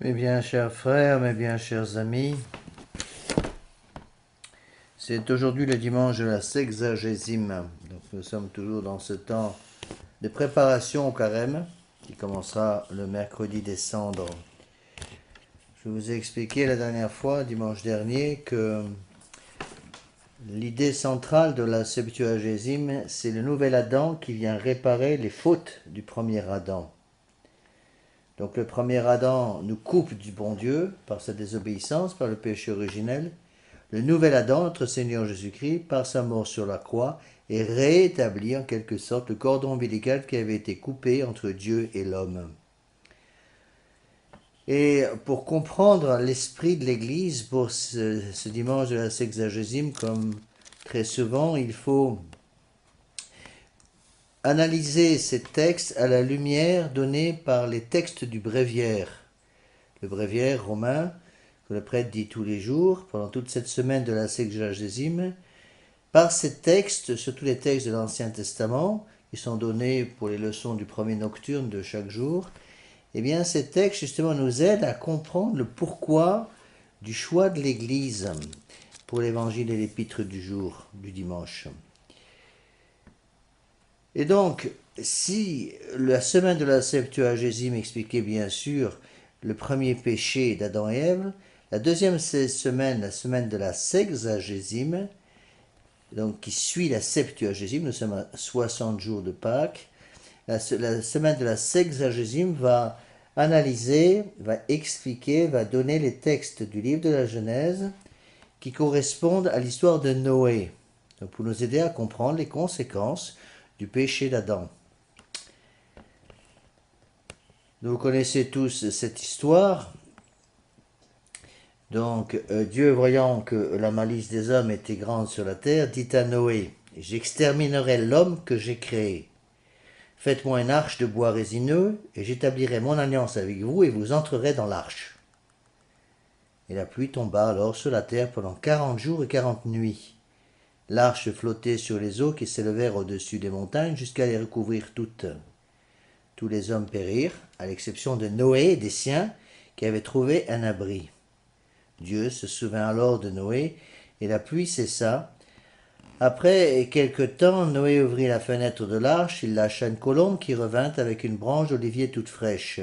Mes bien chers frères, mes bien chers amis, c'est aujourd'hui le dimanche de la sexagésime. Donc nous sommes toujours dans ce temps de préparation au carême qui commencera le mercredi des cendres. Je vous ai expliqué la dernière fois, dimanche dernier, que l'idée centrale de la Septuagésime, c'est le nouvel Adam qui vient réparer les fautes du premier Adam. Donc le premier Adam nous coupe du bon Dieu par sa désobéissance, par le péché originel. Le nouvel Adam, notre Seigneur Jésus-Christ, par sa mort sur la croix, est réétabli en quelque sorte le cordon ombilical qui avait été coupé entre Dieu et l'homme. Et pour comprendre l'esprit de l'Église pour ce dimanche de la sexagésime, comme très souvent, il faut analyser ces textes à la lumière donnée par les textes du bréviaire. Le bréviaire romain, que le prêtre dit tous les jours, pendant toute cette semaine de la sexagésime, par ces textes, surtout les textes de l'Ancien Testament, qui sont donnés pour les leçons du premier nocturne de chaque jour, eh bien ces textes justement nous aident à comprendre le pourquoi du choix de l'Église pour l'évangile et l'épître du jour, du dimanche. Et donc, si la semaine de la Septuagésime expliquait bien sûr le premier péché d'Adam et Ève, la deuxième semaine, la semaine de la Sexagésime, donc qui suit la Septuagésime, nous sommes à 60 jours de Pâques, la semaine de la Sexagésime va analyser, va expliquer, va donner les textes du livre de la Genèse qui correspondent à l'histoire de Noé, donc pour nous aider à comprendre les conséquences du péché d'Adam. Vous connaissez tous cette histoire. Donc Dieu, voyant que la malice des hommes était grande sur la terre, dit à Noé, « J'exterminerai l'homme que j'ai créé. Faites-moi une arche de bois résineux, et j'établirai mon alliance avec vous, et vous entrerez dans l'arche. » Et la pluie tomba alors sur la terre pendant 40 jours et 40 nuits. L'arche flottait sur les eaux qui s'élevèrent au-dessus des montagnes jusqu'à les recouvrir toutes. Tous les hommes périrent, à l'exception de Noé et des siens, qui avaient trouvé un abri. Dieu se souvint alors de Noé, et la pluie cessa. Après quelque temps, Noé ouvrit la fenêtre de l'arche, il lâcha une colombe qui revint avec une branche d'olivier toute fraîche.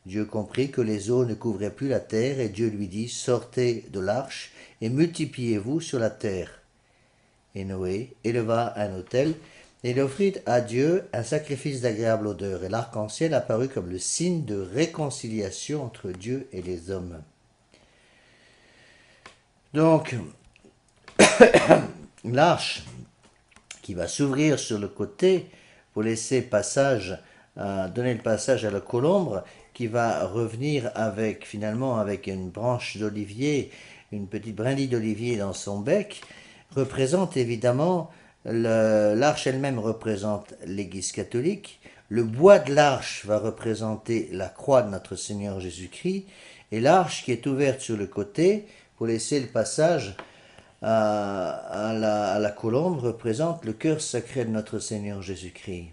Dieu comprit que les eaux ne couvraient plus la terre, et Dieu lui dit, « Sortez de l'arche, et multipliez-vous sur la terre. » Et Noé éleva un autel, et il offrit à Dieu un sacrifice d'agréable odeur, et l'arc-en-ciel apparut comme le signe de réconciliation entre Dieu et les hommes. Donc, l'arche qui va s'ouvrir sur le côté pour laisser passage, donner le passage à la colombe, qui va revenir avec finalement avec une branche d'olivier, une petite brindille d'olivier dans son bec, représente évidemment, l'arche elle-même représente l'Église catholique, le bois de l'arche va représenter la croix de notre Seigneur Jésus-Christ, et l'arche qui est ouverte sur le côté pour laisser le passage à la colombe représente le cœur sacré de notre Seigneur Jésus-Christ.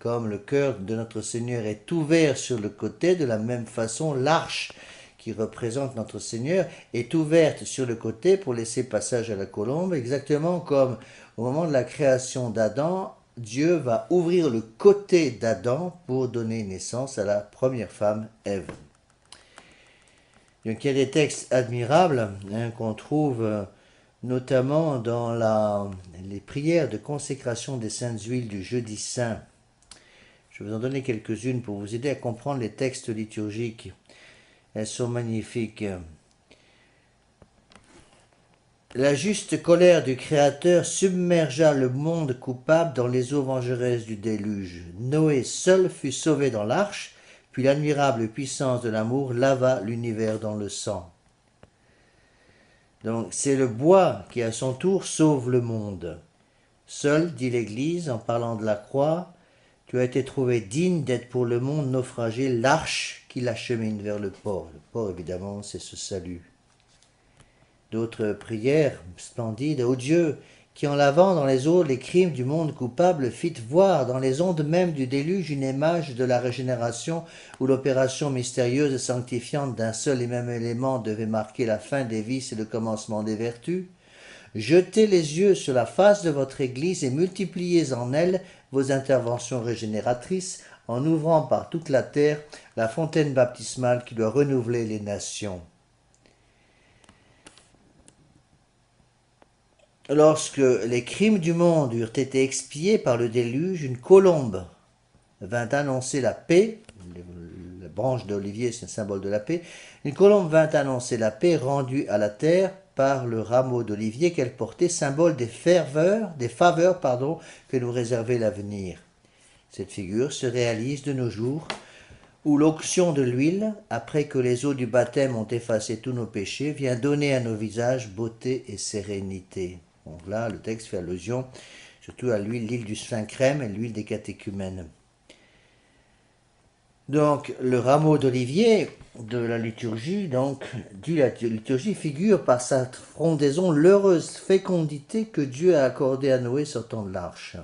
Comme le cœur de notre Seigneur est ouvert sur le côté, de la même façon, l'arche qui représente notre Seigneur est ouverte sur le côté pour laisser passage à la colombe, exactement comme au moment de la création d'Adam, Dieu va ouvrir le côté d'Adam pour donner naissance à la première femme, Ève. Donc il y a des textes admirables qu'on trouve notamment dans les prières de consécration des saintes huiles du jeudi saint. Je vais vous en donner quelques-unes pour vous aider à comprendre les textes liturgiques. Elles sont magnifiques. La juste colère du Créateur submergea le monde coupable dans les eaux vengeresses du déluge. Noé seul fut sauvé dans l'arche, puis l'admirable puissance de l'amour lava l'univers dans le sang. Donc c'est le bois qui à son tour sauve le monde. Seul, dit l'Église en parlant de la croix, tu as été trouvé digne d'être pour le monde naufragé l'arche qui l'achemine vers le port. Le port, évidemment, c'est ce salut. D'autres prières splendides. Ô Dieu, qui en lavant dans les eaux les crimes du monde coupable fit voir dans les ondes mêmes du déluge une image de la régénération où l'opération mystérieuse et sanctifiante d'un seul et même élément devait marquer la fin des vices et le commencement des vertus, jetez les yeux sur la face de votre Église et multipliez en elle vos interventions régénératrices en ouvrant par toute la terre la fontaine baptismale qui doit renouveler les nations. Lorsque les crimes du monde eurent été expiés par le déluge, une colombe vint annoncer la paix. La branche d'olivier, c'est un symbole de la paix. Une colombe vint annoncer la paix rendue à la terre par le rameau d'olivier qu'elle portait, symbole des faveurs que nous réservait l'avenir. Cette figure se réalise de nos jours, où l'onction de l'huile, après que les eaux du baptême ont effacé tous nos péchés, vient donner à nos visages beauté et sérénité. Donc là, le texte fait allusion surtout à l'huile du Saint-Crème et l'huile des catéchumènes. Donc, le rameau d'olivier de la liturgie, figure par sa frondaison l'heureuse fécondité que Dieu a accordée à Noé sortant de l'arche.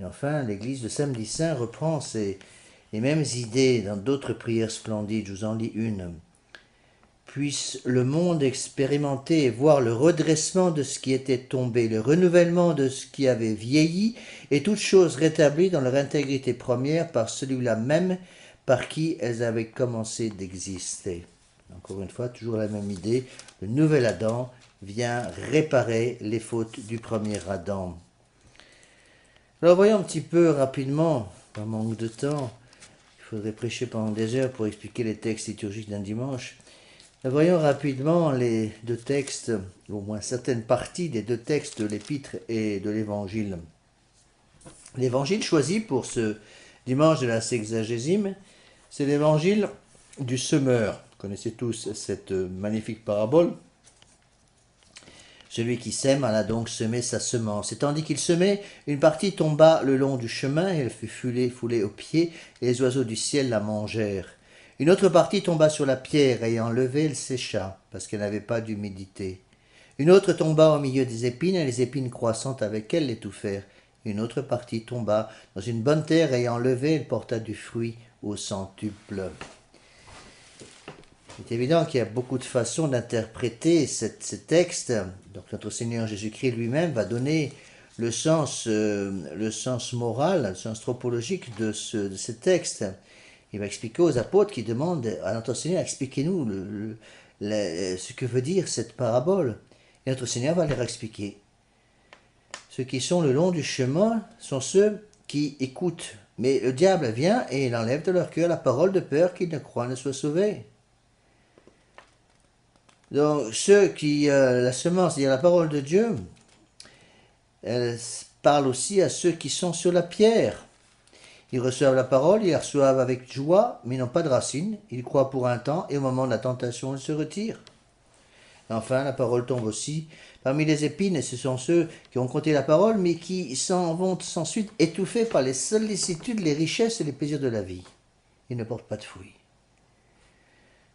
Et enfin, l'église de Samedi Saint reprend les mêmes idées dans d'autres prières splendides. Je vous en lis une. Puisse le monde expérimenter et voir le redressement de ce qui était tombé, le renouvellement de ce qui avait vieilli, et toutes choses rétablies dans leur intégrité première par celui-là même par qui elles avaient commencé d'exister. Encore une fois, toujours la même idée, le nouvel Adam vient réparer les fautes du premier Adam. Alors voyons un petit peu rapidement, par manque de temps, il faudrait prêcher pendant des heures pour expliquer les textes liturgiques d'un dimanche. Voyons rapidement les deux textes, ou au moins certaines parties des deux textes de l'Épître et de l'Évangile. L'Évangile choisi pour ce dimanche de la Sexagésime, c'est l'Évangile du semeur. Vous connaissez tous cette magnifique parabole. Celui qui sème alla donc semer sa semence. Et tandis qu'il semait, une partie tomba le long du chemin, et elle fut foulée aux pieds, et les oiseaux du ciel la mangèrent. Une autre partie tomba sur la pierre, ayant levé, elle sécha, parce qu'elle n'avait pas d'humidité. Une autre tomba au milieu des épines, et les épines croissantes avec elle l'étouffèrent. Une autre partie tomba dans une bonne terre, ayant levé, elle porta du fruit au centuple. Il est évident qu'il y a beaucoup de façons d'interpréter ces textes. Donc notre Seigneur Jésus-Christ lui-même va donner le sens moral, le sens tropologique de ces textes. Il va expliquer aux apôtres qui demandent à notre Seigneur, expliquez-nous ce que veut dire cette parabole. Et notre Seigneur va leur expliquer. Ceux qui sont le long du chemin sont ceux qui écoutent. Mais le diable vient et il enlève de leur cœur la parole de peur qu'ils ne croient ne soient sauvés. Donc ceux qui, la semence, c'est-à-dire la parole de Dieu, elle parle aussi à ceux qui sont sur la pierre. Ils reçoivent la parole, ils la reçoivent avec joie, mais ils n'ont pas de racines. Ils croient pour un temps et au moment de la tentation, ils se retirent. Enfin, la parole tombe aussi parmi les épines, et ce sont ceux qui ont compté la parole, mais qui s'en vont ensuite étouffés par les sollicitudes, les richesses et les plaisirs de la vie. Ils ne portent pas de fruits.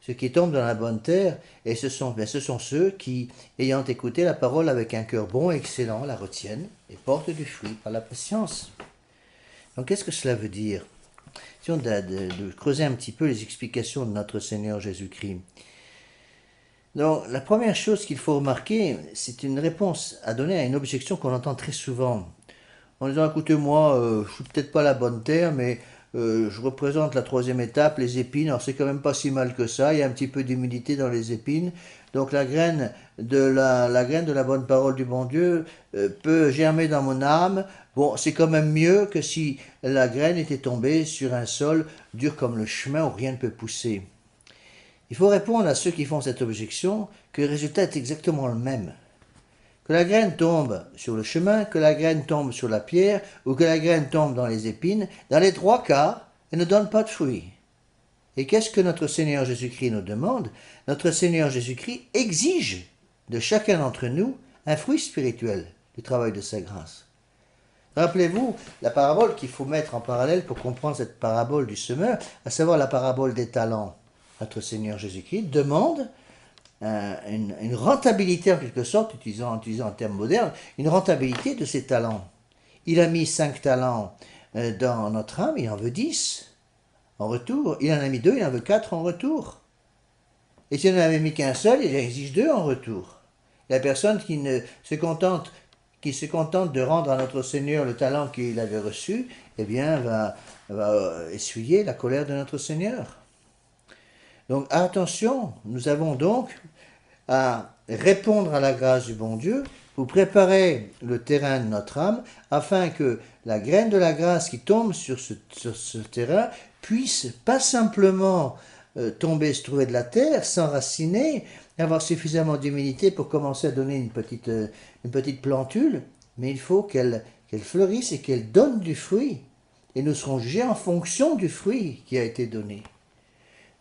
Ceux qui tombent dans la bonne terre, et ce sont ceux qui, ayant écouté la parole avec un cœur bon et excellent, la retiennent et portent du fruit par la patience. Donc, qu'est-ce que cela veut dire? Si on de creuser un petit peu les explications de notre Seigneur Jésus-Christ. Donc, la première chose qu'il faut remarquer, c'est une réponse à donner à une objection qu'on entend très souvent. En disant, écoutez, moi, je ne suis peut-être pas la bonne terre, mais je représente la troisième étape, les épines. Alors, c'est quand même pas si mal que ça. Il y a un petit peu d'humidité dans les épines. Donc, la graine de la bonne parole du bon Dieu peut germer dans mon âme. Bon, c'est quand même mieux que si la graine était tombée sur un sol dur comme le chemin où rien ne peut pousser. Il faut répondre à ceux qui font cette objection que le résultat est exactement le même. Que la graine tombe sur le chemin, que la graine tombe sur la pierre, ou que la graine tombe dans les épines, dans les trois cas, elle ne donne pas de fruits. Et qu'est-ce que notre Seigneur Jésus-Christ nous demande? Notre Seigneur Jésus-Christ exige de chacun d'entre nous un fruit spirituel du travail de sa grâce. Rappelez-vous la parabole qu'il faut mettre en parallèle pour comprendre cette parabole du semeur, à savoir la parabole des talents. Notre Seigneur Jésus-Christ demande une rentabilité en quelque sorte, utilisant un terme moderne, une rentabilité de ses talents. Il a mis 5 talents dans notre âme, il en veut 10 en retour. Il en a mis 2, il en veut 4 en retour. Et s'il n'en avait mis qu'un seul, il exige 2 en retour. La personne qui se contente de rendre à notre Seigneur le talent qu'il avait reçu, eh bien, va essuyer la colère de notre Seigneur. Donc attention, nous avons donc à répondre à la grâce du bon Dieu pour préparer le terrain de notre âme afin que la graine de la grâce qui tombe sur ce terrain puisse pas simplement tomber, se trouver de la terre, s'enraciner, avoir suffisamment d'humilité pour commencer à donner une petite plantule, mais il faut qu'elle fleurisse et qu'elle donne du fruit. Et nous serons jugés en fonction du fruit qui a été donné.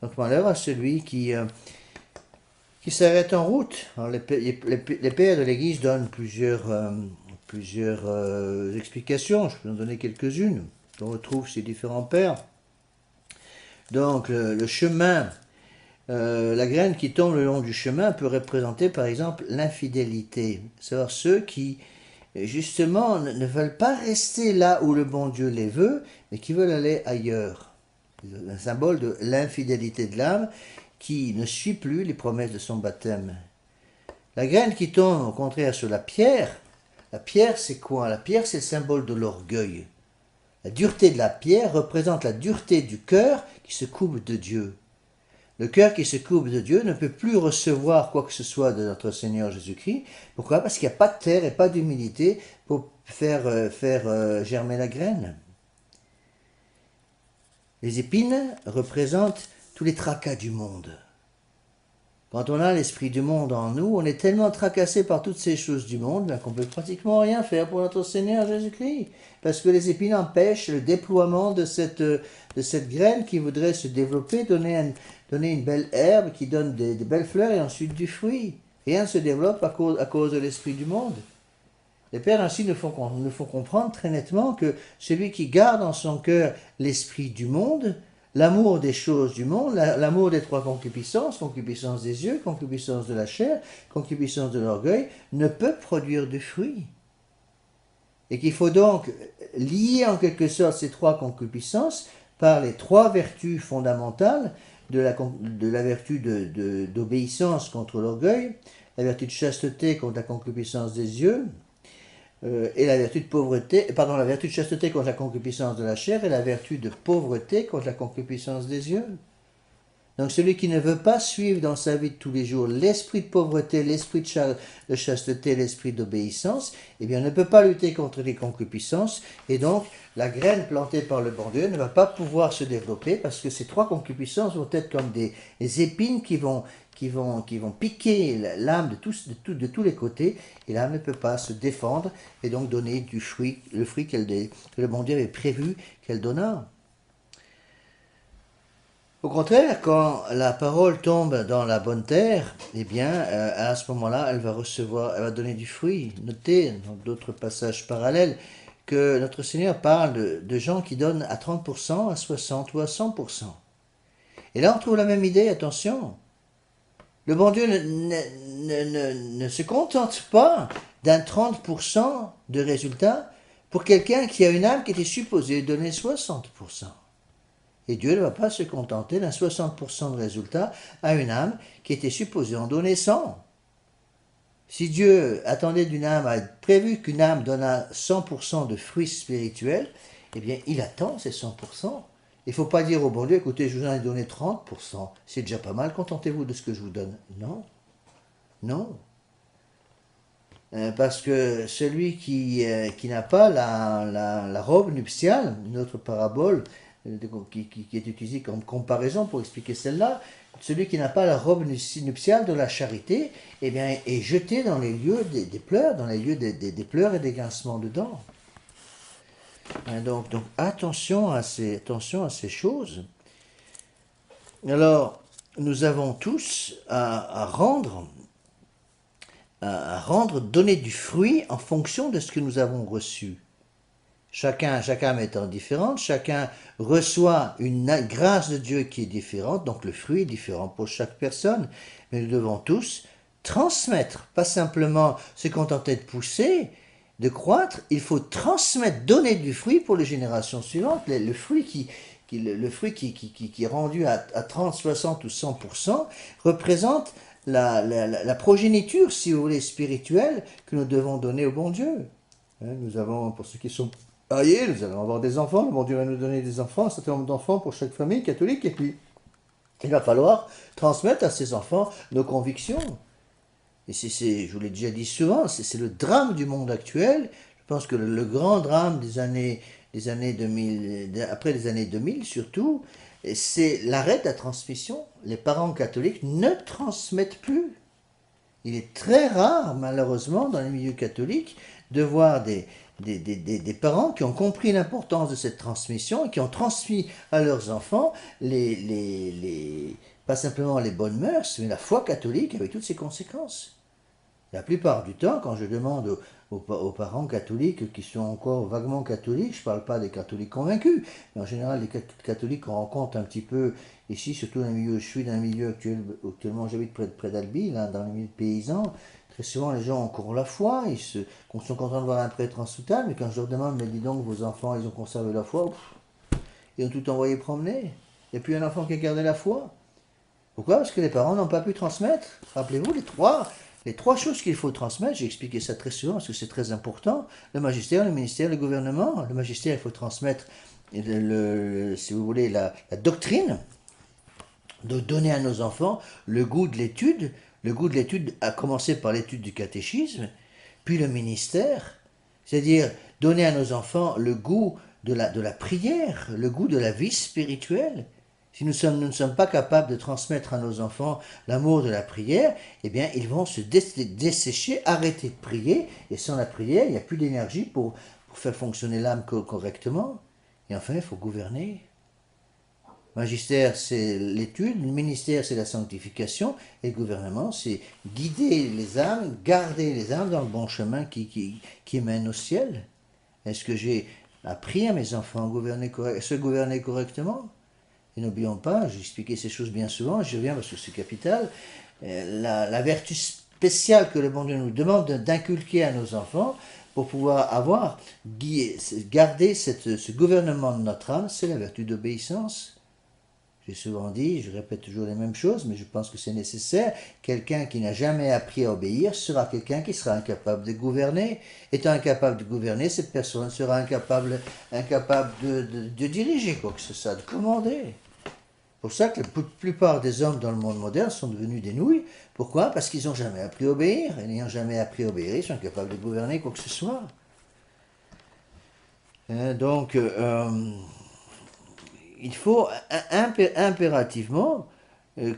Donc malheur à celui qui s'arrête en route. Alors, les pères de l'Église donnent plusieurs explications. Je peux en donner quelques-unes. On retrouve ces différents pères. Donc le chemin, la graine qui tombe le long du chemin peut représenter par exemple l'infidélité. C'est-à-dire ceux qui justement ne veulent pas rester là où le bon Dieu les veut, mais qui veulent aller ailleurs. C'est un symbole de l'infidélité de l'âme qui ne suit plus les promesses de son baptême. La graine qui tombe au contraire sur la pierre c'est quoi? La pierre c'est le symbole de l'orgueil. La dureté de la pierre représente la dureté du cœur qui se coupe de Dieu. Le cœur qui se coupe de Dieu ne peut plus recevoir quoi que ce soit de notre Seigneur Jésus-Christ. Pourquoi? Parce qu'il n'y a pas de terre et pas d'humilité pour faire germer la graine. Les épines représentent tous les tracas du monde. Quand on a l'esprit du monde en nous, on est tellement tracassé par toutes ces choses du monde qu'on ne peut pratiquement rien faire pour notre Seigneur Jésus-Christ. Parce que les épines empêchent le déploiement de cette graine qui voudrait se développer, donner une belle herbe qui donne des belles fleurs et ensuite du fruit. Rien ne se développe à cause de l'esprit du monde. Les pères ainsi nous font comprendre très nettement que celui qui garde en son cœur l'esprit du monde, l'amour des choses du monde, l'amour des 3 concupiscences, concupiscence des yeux, concupiscence de la chair, concupiscence de l'orgueil, ne peut produire de fruit. Et qu'il faut donc lier en quelque sorte ces 3 concupiscences par les 3 vertus fondamentales de la vertu d'obéissance contre l'orgueil, la vertu de chasteté contre la concupiscence des yeux, et la vertu de chasteté contre la concupiscence de la chair et la vertu de pauvreté contre la concupiscence des yeux. Donc celui qui ne veut pas suivre dans sa vie de tous les jours l'esprit de pauvreté, l'esprit de chasteté, l'esprit d'obéissance, eh bien ne peut pas lutter contre les concupiscences, et donc la graine plantée par le bon Dieu ne va pas pouvoir se développer parce que ces 3 concupiscences vont être comme des épines qui vont piquer l'âme de tous les côtés, et l'âme ne peut pas se défendre et donc donner du fruit, le fruit que le bon Dieu avait prévu qu'elle donnât. Au contraire, quand la parole tombe dans la bonne terre, eh bien, à ce moment-là, elle va donner du fruit. Notez dans d'autres passages parallèles que notre Seigneur parle de gens qui donnent à 30%, à 60% ou à 100%. Et là, on trouve la même idée, attention. Le bon Dieu ne se contente pas d'un 30% de résultat pour quelqu'un qui a une âme qui était supposée donner 60%. Et Dieu ne va pas se contenter d'un 60% de résultat à une âme qui était supposée en donner 100. Si Dieu attendait d'une âme, a prévu qu'une âme donnât 100% de fruits spirituels, eh bien, il attend ces 100%. Il ne faut pas dire au bon Dieu, écoutez, je vous en ai donné 30%, c'est déjà pas mal, contentez-vous de ce que je vous donne. Non, non. Parce que celui qui n'a pas la robe nuptiale, une autre parabole qui est utilisée comme comparaison pour expliquer celle-là, celui qui n'a pas la robe nuptiale de la charité, eh bien, est jeté dans les lieux des pleurs, dans les lieux des pleurs et des grincements de dents. Donc attention à ces choses. Alors, nous avons tous à rendre, donner du fruit en fonction de ce que nous avons reçu. Chaque âme étant différente, chacun reçoit une grâce de Dieu qui est différente, donc le fruit est différent pour chaque personne. Mais nous devons tous transmettre, pas simplement se contenter de pousser, de croître, il faut transmettre, donner du fruit pour les générations suivantes. Le fruit qui est rendu à 30, 60 ou 100% représente la progéniture, si vous voulez, spirituelle que nous devons donner au bon Dieu. Nous avons, pour ceux qui sont mariés, nous allons avoir des enfants, le bon Dieu va nous donner des enfants, un certain nombre d'enfants pour chaque famille catholique, et puis il va falloir transmettre à ces enfants nos convictions. Et je vous l'ai déjà dit souvent, c'est le drame du monde actuel. Je pense que le grand drame des années 2000, après les années 2000 surtout, c'est l'arrêt de la transmission. Les parents catholiques ne transmettent plus. Il est très rare, malheureusement, dans les milieux catholiques, de voir des parents qui ont compris l'importance de cette transmission et qui ont transmis à leurs enfants pas simplement les bonnes mœurs, mais la foi catholique avec toutes ses conséquences. La plupart du temps, quand je demande aux parents catholiques qui sont encore vaguement catholiques, je ne parle pas des catholiques convaincus, mais en général les catholiques qu'on rencontre un petit peu ici, surtout dans le milieu où je suis, dans le milieu actuellement j'habite près d'Albi, là, dans le milieu paysans, très souvent les gens ont encore la foi, ils sont contents de voir un prêtre en soutane, mais quand je leur demande, mais dis donc, vos enfants, ils ont conservé la foi, ils ont tout envoyé promener. Il n'y a plus un enfant qui a gardé la foi. Pourquoi? Parce que les parents n'ont pas pu transmettre. Rappelez-vous les trois choses qu'il faut transmettre, j'ai expliqué ça très souvent parce que c'est très important, le magistère, le ministère, le gouvernement. Le magistère, il faut transmettre, si vous voulez, la doctrine, de donner à nos enfants le goût de l'étude. Le goût de l'étude a commencé par l'étude du catéchisme, puis le ministère, c'est-à-dire donner à nos enfants le goût de la prière, le goût de la vie spirituelle. Si nous ne sommes pas capables de transmettre à nos enfants l'amour de la prière, eh bien, ils vont se dessécher, arrêter de prier, et sans la prière, il n'y a plus d'énergie pour faire fonctionner l'âme correctement. Et enfin, il faut gouverner. Le magistère, c'est l'étude, le ministère, c'est la sanctification, et le gouvernement, c'est guider les âmes, garder les âmes dans le bon chemin qui mène au ciel. Est-ce que j'ai appris à mes enfants à se gouverner correctement? Et n'oublions pas, j'ai expliqué ces choses bien souvent, je reviens parce que c'est capital, la vertu spéciale que le bon Dieu nous demande d'inculquer à nos enfants pour pouvoir garder ce gouvernement de notre âme, c'est la vertu d'obéissance. J'ai souvent dit, je répète toujours les mêmes choses, mais je pense que c'est nécessaire. Quelqu'un qui n'a jamais appris à obéir sera quelqu'un qui sera incapable de gouverner. Étant incapable de gouverner, cette personne sera incapable de diriger quoi que ce soit, de commander. C'est pour ça que la plupart des hommes dans le monde moderne sont devenus des nouilles. Pourquoi? Parce qu'ils n'ont jamais appris à obéir. Et n'ayant jamais appris à obéir, ils sont incapables de gouverner quoi que ce soit. Donc, il faut impérativement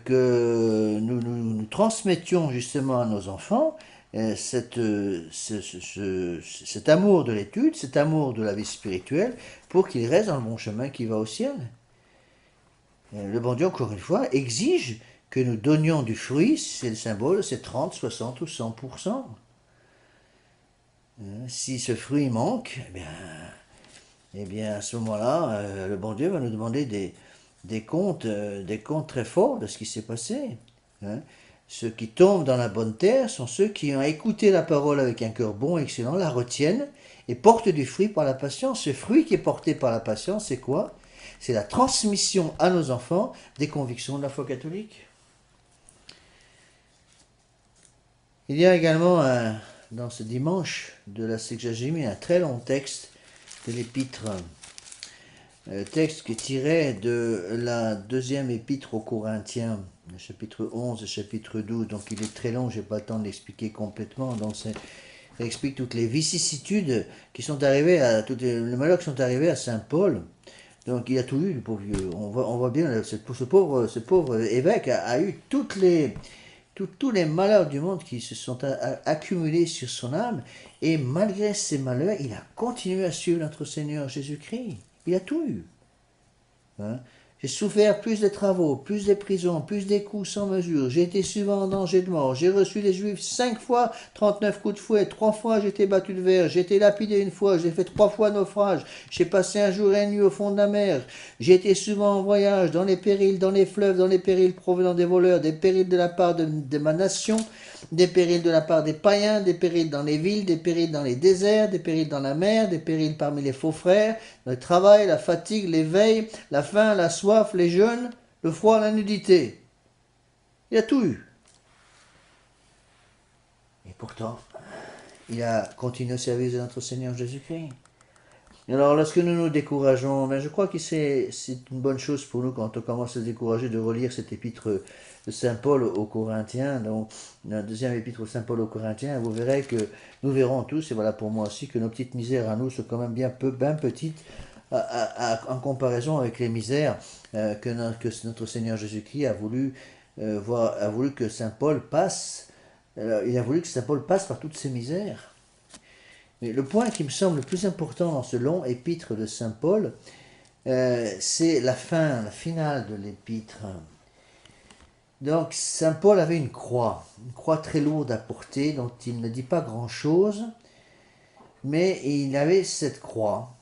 que nous transmettions justement à nos enfants cet amour de l'étude, cet amour de la vie spirituelle, pour qu'ils restent dans le bon chemin qui va au ciel. Le bon Dieu, encore une fois, exige que nous donnions du fruit, c'est le symbole, c'est 30, 60 ou 100%. Si ce fruit manque, eh bien à ce moment-là, le bon Dieu va nous demander des comptes très forts de ce qui s'est passé. Ceux qui tombent dans la bonne terre sont ceux qui ont écouté la parole avec un cœur bon et excellent, la retiennent et portent du fruit par la patience. Ce fruit qui est porté par la patience, c'est quoi? C'est la transmission à nos enfants des convictions de la foi catholique. Il y a également dans ce dimanche de la Sexagémie un très long texte de l'épître, texte qui est tiré de la deuxième épître aux Corinthiens, le chapitre 11 et chapitre 12, donc il est très long, je n'ai pas le temps de l'expliquer complètement, donc ça explique toutes les vicissitudes qui sont arrivées, les malheurs qui sont arrivés à Saint Paul. Donc il a tout eu, le pauvre vieux. On voit bien, ce pauvre évêque a eu tous les malheurs du monde qui se sont accumulés sur son âme, et malgré ces malheurs, il a continué à suivre notre Seigneur Jésus-Christ. Il a tout eu. J'ai souffert plus de travaux, plus de prisons, plus des coups sans mesure. J'ai été souvent en danger de mort. J'ai reçu les Juifs 5 fois, 39 coups de fouet. 3 fois j'ai été battu de verre. J'ai été lapidé une fois. J'ai fait 3 fois naufrage. J'ai passé un jour et une nuit au fond de la mer. J'ai été souvent en voyage, dans les périls, dans les fleuves, dans les périls provenant des voleurs, des périls de la part de ma nation, des périls de la part des païens, des périls dans les villes, des périls dans les déserts, des périls dans la mer, des périls parmi les faux frères, le travail, la fatigue, les veilles, la faim, la soif, les jeûnes, le froid, la nudité. Il a tout eu. Et pourtant, il a continué au service de notre Seigneur Jésus-Christ. Alors, lorsque nous nous décourageons, je crois que c'est une bonne chose pour nous quand on commence à se décourager de relire cette épître de Saint Paul aux Corinthiens, donc la deuxième épître de Saint Paul aux Corinthiens. Vous verrez que nous verrons tous, et voilà pour moi aussi, que nos petites misères à nous sont quand même bien petites en comparaison avec les misères que notre Seigneur Jésus-Christ a voulu que Saint Paul passe. Il a voulu que Saint Paul passe par toutes ces misères. Mais le point qui me semble le plus important dans ce long épître de Saint Paul, c'est la finale de l'épître. Donc Saint Paul avait une croix très lourde à porter, dont il ne dit pas grand-chose, mais il avait cette croix.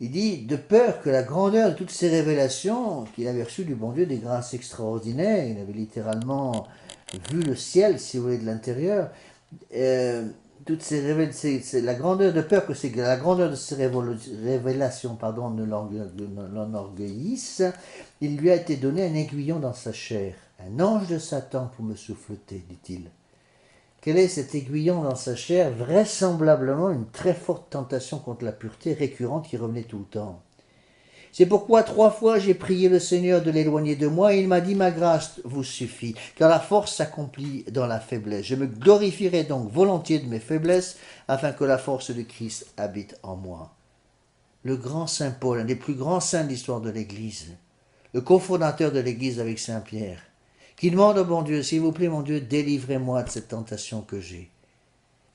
Il dit, de peur que la grandeur de toutes ces révélations qu'il avait reçues du bon Dieu, des grâces extraordinaires, il avait littéralement vu le ciel, si vous voulez, de l'intérieur, toutes la grandeur de peur que la grandeur de ces révélations ne l'enorgueillisse, il lui a été donné un aiguillon dans sa chair, un ange de Satan pour me souffleter, dit-il. Quel est cet aiguillon dans sa chair? Vraisemblablement une très forte tentation contre la pureté récurrente qui revenait tout le temps. C'est pourquoi 3 fois j'ai prié le Seigneur de l'éloigner de moi, et il m'a dit, ma grâce vous suffit, car la force s'accomplit dans la faiblesse. Je me glorifierai donc volontiers de mes faiblesses, afin que la force de Christ habite en moi. Le grand Saint Paul, un des plus grands saints de l'histoire de l'Église, le cofondateur de l'Église avec Saint Pierre, qui demande au bon Dieu, s'il vous plaît mon Dieu, délivrez-moi de cette tentation que j'ai.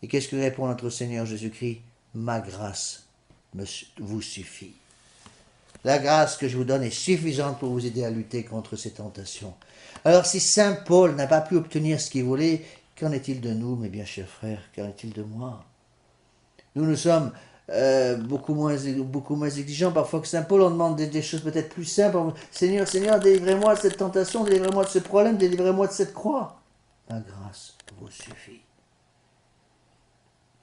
Et qu'est-ce que répond notre Seigneur Jésus-Christ? Ma grâce vous suffit. La grâce que je vous donne est suffisante pour vous aider à lutter contre ces tentations. Alors si Saint Paul n'a pas pu obtenir ce qu'il voulait, qu'en est-il de nous, mes bien chers frères? Qu'en est-il de moi? Nous sommes beaucoup moins exigeants parfois que Saint Paul. On demande des choses peut-être plus simples. Seigneur, Seigneur, délivrez-moi de cette tentation, délivrez-moi de ce problème, délivrez-moi de cette croix. Ma grâce vous suffit.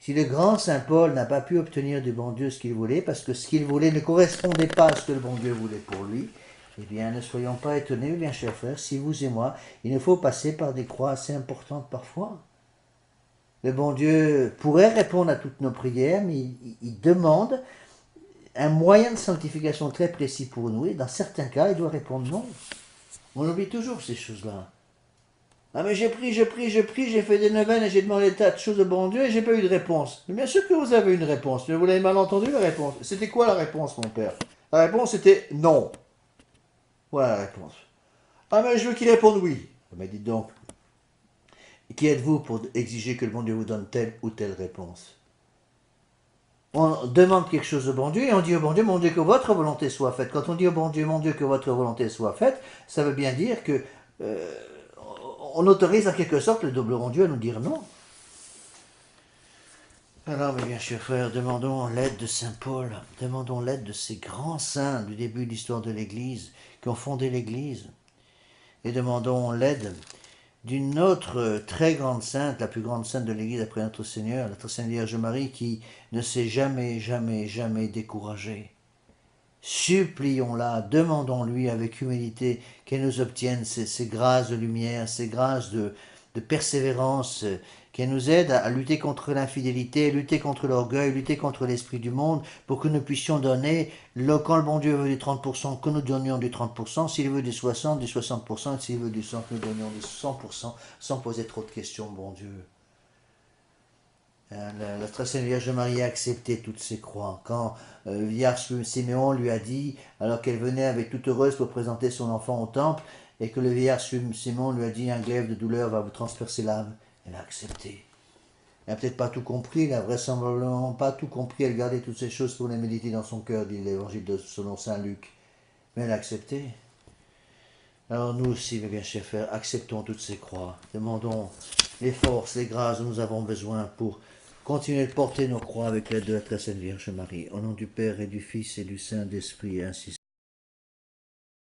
Si le grand Saint Paul n'a pas pu obtenir du bon Dieu ce qu'il voulait, parce que ce qu'il voulait ne correspondait pas à ce que le bon Dieu voulait pour lui, eh bien, ne soyons pas étonnés, bien chers frères, si vous et moi, il nous faut passer par des croix assez importantes parfois. Le bon Dieu pourrait répondre à toutes nos prières, mais il demande un moyen de sanctification très précis pour nous, et dans certains cas, il doit répondre non. On oublie toujours ces choses-là. Ah mais j'ai pris, j'ai fait des neuvaines et j'ai demandé des tas de choses au bon Dieu et j'ai pas eu de réponse. Mais bien sûr que vous avez une réponse, mais vous l'avez mal entendu la réponse. C'était quoi la réponse, mon père? La réponse était non. Voilà la réponse. Ah mais je veux qu'il réponde oui. Mais dites donc, qui êtes-vous pour exiger que le bon Dieu vous donne telle ou telle réponse? On demande quelque chose au bon Dieu et on dit au bon Dieu, que votre volonté soit faite. Quand on dit au bon Dieu, que votre volonté soit faite, ça veut bien dire que on autorise en quelque sorte le double bon Dieu à nous dire non. Alors, mes bien chers frères, demandons l'aide de Saint Paul, demandons l'aide de ces grands saints du début de l'histoire de l'Église, qui ont fondé l'Église, et demandons l'aide d'une autre très grande sainte, la plus grande sainte de l'Église après notre Seigneur, notre Sainte Vierge Marie, qui ne s'est jamais découragée. Supplions-la, demandons-lui avec humilité qu'elle nous obtienne ces grâces de lumière, ces grâces de persévérance, qu'elle nous aide à lutter contre l'infidélité, lutter contre l'orgueil, lutter contre l'esprit du monde, pour que nous puissions donner, quand le bon Dieu veut du 30%, que nous donnions du 30%, s'il veut du 60%, du 60%, s'il veut du 100%, que nous donnions du 100%, sans poser trop de questions, bon Dieu. La très sainte Vierge Marie a accepté toutes ces croix. Quand le vierge Siméon lui a dit, alors qu'elle venait avec toute heureuse pour présenter son enfant au temple, et que le vierge Siméon lui a dit, un glaive de douleur va vous transpercer l'âme, elle a accepté. Elle n'a peut-être pas tout compris, elle n'a vraisemblablement pas tout compris, elle gardait toutes ces choses pour les méditer dans son cœur, dit l'évangile selon saint Luc. Mais elle a accepté. Alors nous aussi, mes bien chers frères, acceptons toutes ces croix. Demandons les forces, les grâces dont nous avons besoin pour continuer de porter nos croix avec l'aide de la très sainte Vierge Marie. Au nom du Père et du Fils et du Saint-Esprit, ainsi